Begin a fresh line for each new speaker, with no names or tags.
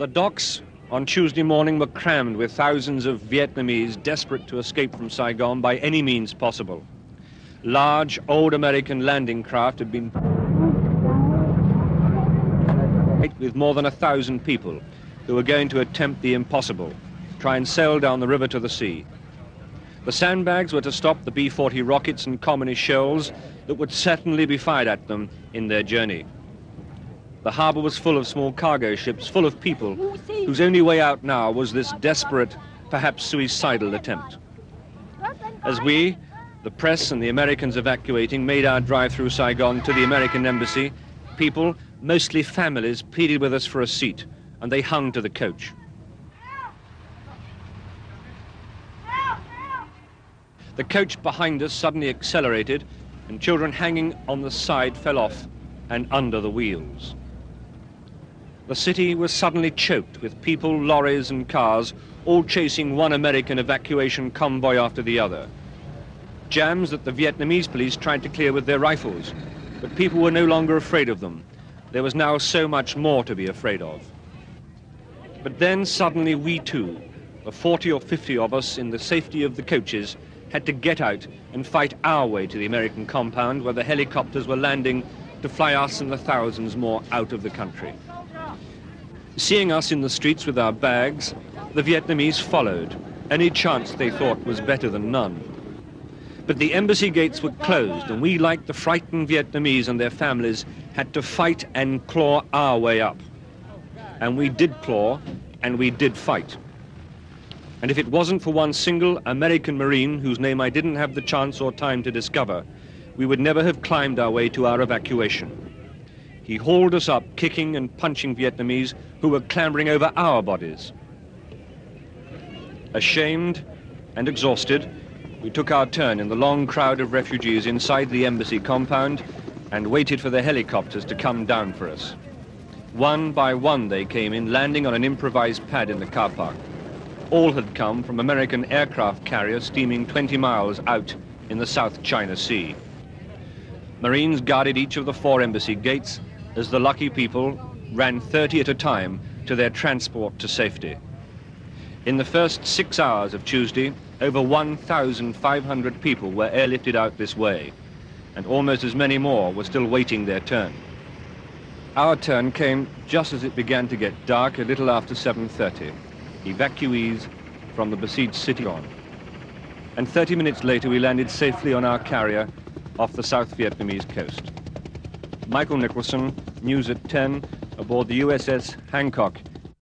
The docks on Tuesday morning were crammed with thousands of Vietnamese desperate to escape from Saigon by any means possible. Large, old American landing craft had been with more than 1,000 people who were going to attempt the impossible, try and sail down the river to the sea. The sandbags were to stop the B-40 rockets and communist shells that would certainly be fired at them in their journey. The harbour was full of small cargo ships, full of people, whose only way out now was this desperate, perhaps suicidal attempt. As we, the press and the Americans evacuating, made our drive through Saigon to the American embassy, people, mostly families, pleaded with us for a seat, and they hung to the coach. The coach behind us suddenly accelerated, and children hanging on the side fell off and under the wheels. The city was suddenly choked with people, lorries and cars, all chasing one American evacuation convoy after the other. Jams that the Vietnamese police tried to clear with their rifles, but people were no longer afraid of them. There was now so much more to be afraid of. But then suddenly we too, the 40 or 50 of us in the safety of the coaches, had to get out and fight our way to the American compound where the helicopters were landing to fly us and the thousands more out of the country. Seeing us in the streets with our bags, the Vietnamese followed. Any chance they thought was better than none. But the embassy gates were closed, and we, like the frightened Vietnamese and their families, had to fight and claw our way up. And we did claw, and we did fight. And if it wasn't for one single American Marine, whose name I didn't have the chance or time to discover, we would never have climbed our way to our evacuation. He hauled us up, kicking and punching Vietnamese who were clambering over our bodies. Ashamed and exhausted, we took our turn in the long crowd of refugees inside the embassy compound and waited for the helicopters to come down for us. One by one they came in, landing on an improvised pad in the car park. All had come from American aircraft carriers steaming 20 miles out in the South China Sea. Marines guarded each of the 4 embassy gates as the lucky people ran 30 at a time to their transport to safety. In the first 6 hours of Tuesday, over 1,500 people were airlifted out this way, and almost as many more were still waiting their turn. Our turn came just as it began to get dark, a little after 7:30. Evacuees from the besieged city on. And 30 minutes later, we landed safely on our carrier off the South Vietnamese coast. Michael Nicholson, News at 10, aboard the USS Hancock